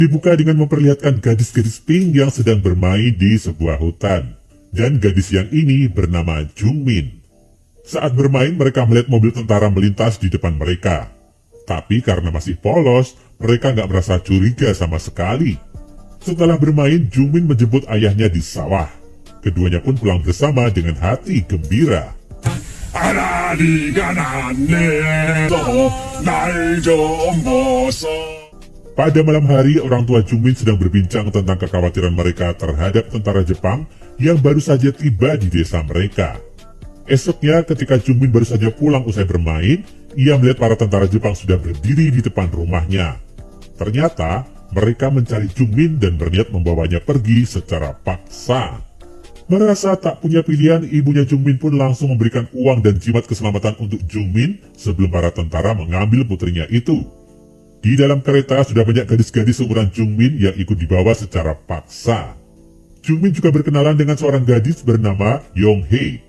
Dibuka dengan memperlihatkan gadis-gadis pink yang sedang bermain di sebuah hutan. Dan gadis yang ini bernama Jungmin. Saat bermain mereka melihat mobil tentara melintas di depan mereka. Tapi karena masih polos, mereka nggak merasa curiga sama sekali. Setelah bermain, Jungmin menjemput ayahnya di sawah. Keduanya pun pulang bersama dengan hati gembira. Pada malam hari, orang tua Jungmin sedang berbincang tentang kekhawatiran mereka terhadap tentara Jepang yang baru saja tiba di desa mereka. Esoknya, ketika Jungmin baru saja pulang usai bermain, ia melihat para tentara Jepang sudah berdiri di depan rumahnya. Ternyata, mereka mencari Jungmin dan berniat membawanya pergi secara paksa. Merasa tak punya pilihan, ibunya Jungmin pun langsung memberikan uang dan jimat keselamatan untuk Jungmin sebelum para tentara mengambil putrinya itu. Di dalam kereta sudah banyak gadis-gadis seumuran Jungmin yang ikut dibawa secara paksa. Jungmin juga berkenalan dengan seorang gadis bernama Yonghye.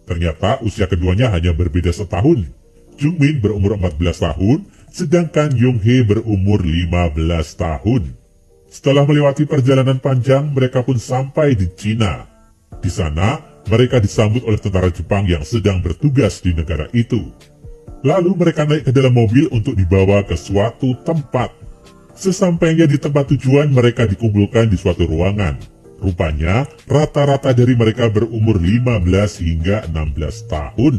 Ternyata usia keduanya hanya berbeda setahun. Jungmin berumur 14 tahun, sedangkan Yonghye berumur 15 tahun. Setelah melewati perjalanan panjang, mereka pun sampai di Cina. Di sana, mereka disambut oleh tentara Jepang yang sedang bertugas di negara itu. Lalu mereka naik ke dalam mobil untuk dibawa ke suatu tempat. Sesampainya di tempat tujuan, mereka dikumpulkan di suatu ruangan. Rupanya, rata-rata dari mereka berumur 15 hingga 16 tahun.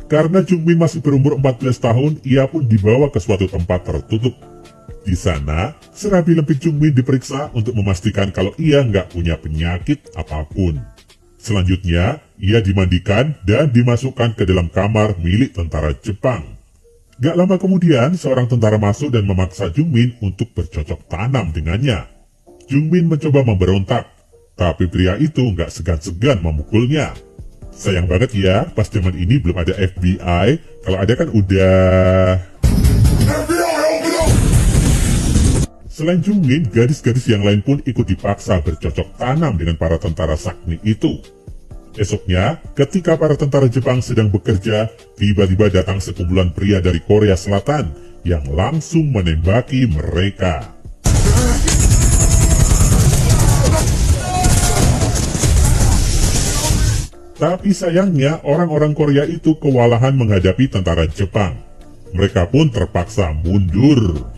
Karena Jungmin masih berumur 14 tahun, ia pun dibawa ke suatu tempat tertutup. Di sana, serabi lempit Jungmin diperiksa untuk memastikan kalau ia nggak punya penyakit apapun. Selanjutnya, ia dimandikan dan dimasukkan ke dalam kamar milik tentara Jepang. Gak lama kemudian, seorang tentara masuk dan memaksa Jungmin untuk bercocok tanam dengannya. Jungmin mencoba memberontak, tapi pria itu gak segan-segan memukulnya. Sayang banget ya, pas zaman ini belum ada FBI, kalau ada kan udah... Selain Jungmin, gadis-gadis yang lain pun ikut dipaksa bercocok tanam dengan para tentara Sakni itu. Esoknya, ketika para tentara Jepang sedang bekerja, tiba-tiba datang sekumpulan pria dari Korea Selatan yang langsung menembaki mereka. Tapi sayangnya, orang-orang Korea itu kewalahan menghadapi tentara Jepang. Mereka pun terpaksa mundur.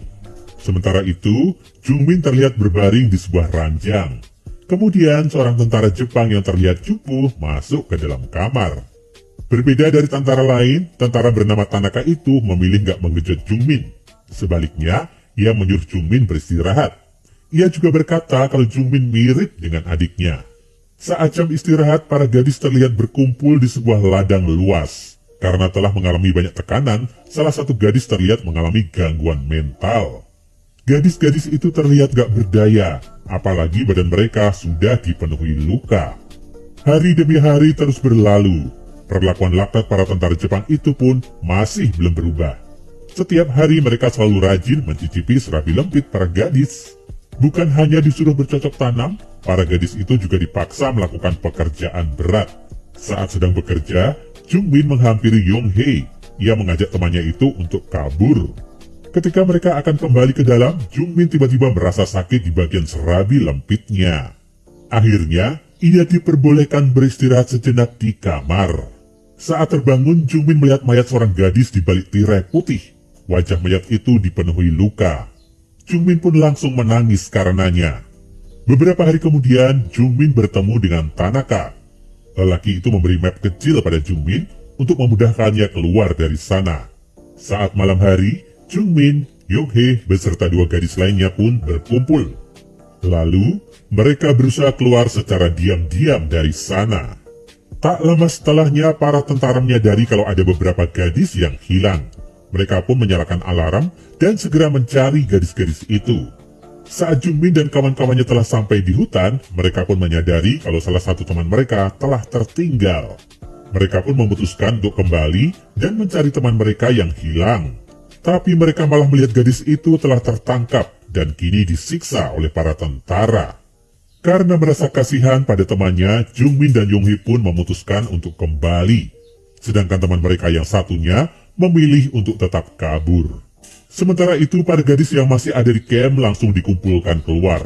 Sementara itu, Jungmin terlihat berbaring di sebuah ranjang. Kemudian seorang tentara Jepang yang terlihat cupu masuk ke dalam kamar. Berbeda dari tentara lain, tentara bernama Tanaka itu memilih gak mengejut Jungmin. Sebaliknya, ia menyuruh Jungmin beristirahat. Ia juga berkata kalau Jungmin mirip dengan adiknya. Saat jam istirahat, para gadis terlihat berkumpul di sebuah ladang luas. Karena telah mengalami banyak tekanan, salah satu gadis terlihat mengalami gangguan mental. Gadis-gadis itu terlihat gak berdaya, apalagi badan mereka sudah dipenuhi luka. Hari demi hari terus berlalu. Perlakuan laknat para tentara Jepang itu pun masih belum berubah. Setiap hari mereka selalu rajin mencicipi serabi lempit para gadis. Bukan hanya disuruh bercocok tanam, para gadis itu juga dipaksa melakukan pekerjaan berat. Saat sedang bekerja, Jungmin menghampiri Yonghye. Ia mengajak temannya itu untuk kabur. Ketika mereka akan kembali ke dalam, Jungmin tiba-tiba merasa sakit di bagian serabi lempitnya. Akhirnya, ia diperbolehkan beristirahat sejenak di kamar. Saat terbangun, Jungmin melihat mayat seorang gadis di balik tirai putih. Wajah mayat itu dipenuhi luka. Jungmin pun langsung menangis karenanya. Beberapa hari kemudian, Jungmin bertemu dengan Tanaka. Lelaki itu memberi map kecil pada Jungmin untuk memudahkannya keluar dari sana. Saat malam hari, Jungmin, Yonghye beserta dua gadis lainnya pun berkumpul. Lalu, mereka berusaha keluar secara diam-diam dari sana. Tak lama setelahnya, para tentara menyadari kalau ada beberapa gadis yang hilang. Mereka pun menyalakan alarm dan segera mencari gadis-gadis itu. Saat Jungmin dan kawan-kawannya telah sampai di hutan, mereka pun menyadari kalau salah satu teman mereka telah tertinggal. Mereka pun memutuskan untuk kembali dan mencari teman mereka yang hilang. Tapi mereka malah melihat gadis itu telah tertangkap dan kini disiksa oleh para tentara. Karena merasa kasihan pada temannya, Jungmin dan Yonghye pun memutuskan untuk kembali. Sedangkan teman mereka yang satunya memilih untuk tetap kabur. Sementara itu, para gadis yang masih ada di camp langsung dikumpulkan keluar.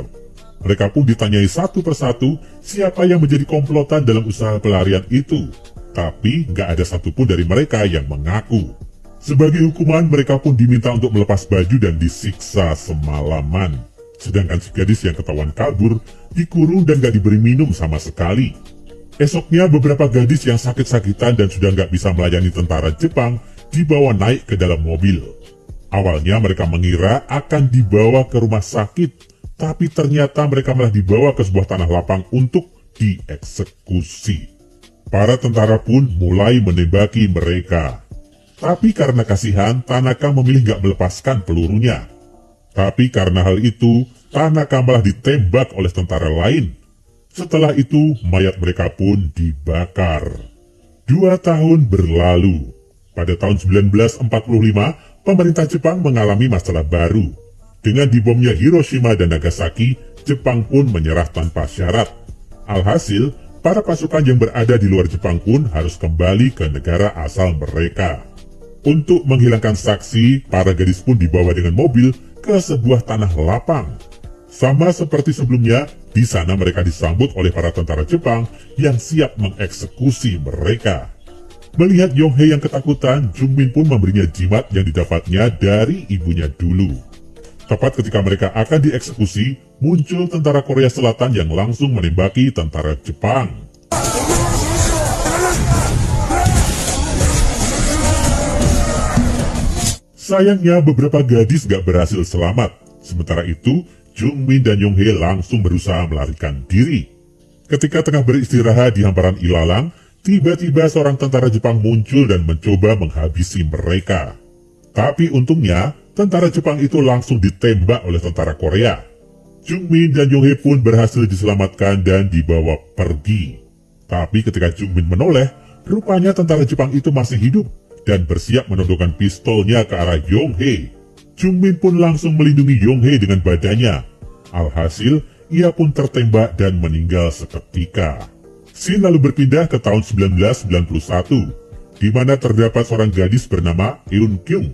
Mereka pun ditanyai satu persatu siapa yang menjadi komplotan dalam usaha pelarian itu. Tapi gak ada satupun dari mereka yang mengaku. Sebagai hukuman, mereka pun diminta untuk melepas baju dan disiksa semalaman. Sedangkan si gadis yang ketahuan kabur dikurung dan gak diberi minum sama sekali. Esoknya, beberapa gadis yang sakit-sakitan dan sudah gak bisa melayani tentara Jepang dibawa naik ke dalam mobil. Awalnya mereka mengira akan dibawa ke rumah sakit, tapi ternyata mereka malah dibawa ke sebuah tanah lapang untuk dieksekusi. Para tentara pun mulai menembaki mereka. Tapi karena kasihan, Tanaka memilih gak melepaskan pelurunya. Tapi karena hal itu, Tanaka malah ditembak oleh tentara lain. Setelah itu, mayat mereka pun dibakar. 2 tahun berlalu. Pada tahun 1945, pemerintah Jepang mengalami masalah baru. Dengan dibomnya Hiroshima dan Nagasaki, Jepang pun menyerah tanpa syarat. Alhasil, para pasukan yang berada di luar Jepang pun harus kembali ke negara asal mereka. Untuk menghilangkan saksi, para gadis pun dibawa dengan mobil ke sebuah tanah lapang. Sama seperti sebelumnya, di sana mereka disambut oleh para tentara Jepang yang siap mengeksekusi mereka. Melihat Yonghye yang ketakutan, Jungmin pun memberinya jimat yang didapatnya dari ibunya dulu. Tepat ketika mereka akan dieksekusi, muncul tentara Korea Selatan yang langsung menembaki tentara Jepang. Sayangnya beberapa gadis gak berhasil selamat. Sementara itu, Jungmin dan Yonghye langsung berusaha melarikan diri. Ketika tengah beristirahat di hamparan ilalang, tiba-tiba seorang tentara Jepang muncul dan mencoba menghabisi mereka. Tapi untungnya, tentara Jepang itu langsung ditembak oleh tentara Korea. Jungmin dan Yonghye pun berhasil diselamatkan dan dibawa pergi. Tapi ketika Jungmin menoleh, rupanya tentara Jepang itu masih hidup dan bersiap menodongkan pistolnya ke arah Yonghye. Jungmin pun langsung melindungi Yonghye dengan badannya. Alhasil, ia pun tertembak dan meninggal seketika. Scene lalu berpindah ke tahun 1991, di mana terdapat seorang gadis bernama Eun Kyung.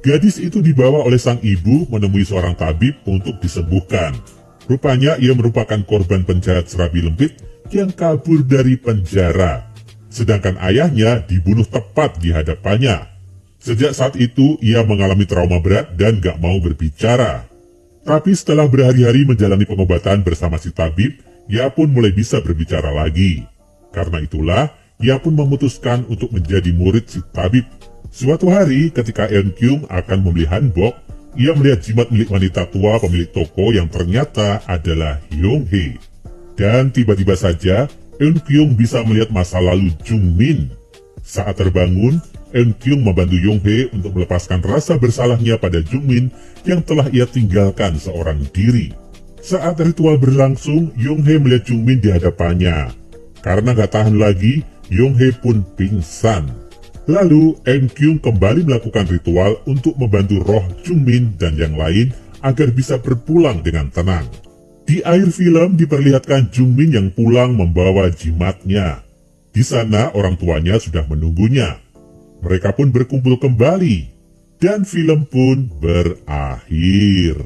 Gadis itu dibawa oleh sang ibu menemui seorang tabib untuk disembuhkan. Rupanya ia merupakan korban penjahat serabi lembit yang kabur dari penjara. Sedangkan ayahnya dibunuh tepat di hadapannya. Sejak saat itu ia mengalami trauma berat dan gak mau berbicara. Tapi setelah berhari-hari menjalani pengobatan bersama si tabib, ia pun mulai bisa berbicara lagi. Karena itulah, ia pun memutuskan untuk menjadi murid si tabib. Suatu hari ketika Eun Kyung akan membeli hanbok, ia melihat jimat milik wanita tua pemilik toko yang ternyata adalah Yonghye. Dan tiba-tiba saja, Eun Kyung bisa melihat masa lalu Jungmin. Saat terbangun, Eun Kyung membantu Yonghye untuk melepaskan rasa bersalahnya pada Jungmin yang telah ia tinggalkan seorang diri. Saat ritual berlangsung, Yonghye melihat Jungmin di hadapannya. Karena gak tahan lagi, Yonghye pun pingsan. Lalu, Eun Kyung kembali melakukan ritual untuk membantu roh Jungmin dan yang lain agar bisa berpulang dengan tenang. Di akhir film diperlihatkan Jungmin yang pulang membawa jimatnya. Di sana orang tuanya sudah menunggunya. Mereka pun berkumpul kembali. Dan film pun berakhir.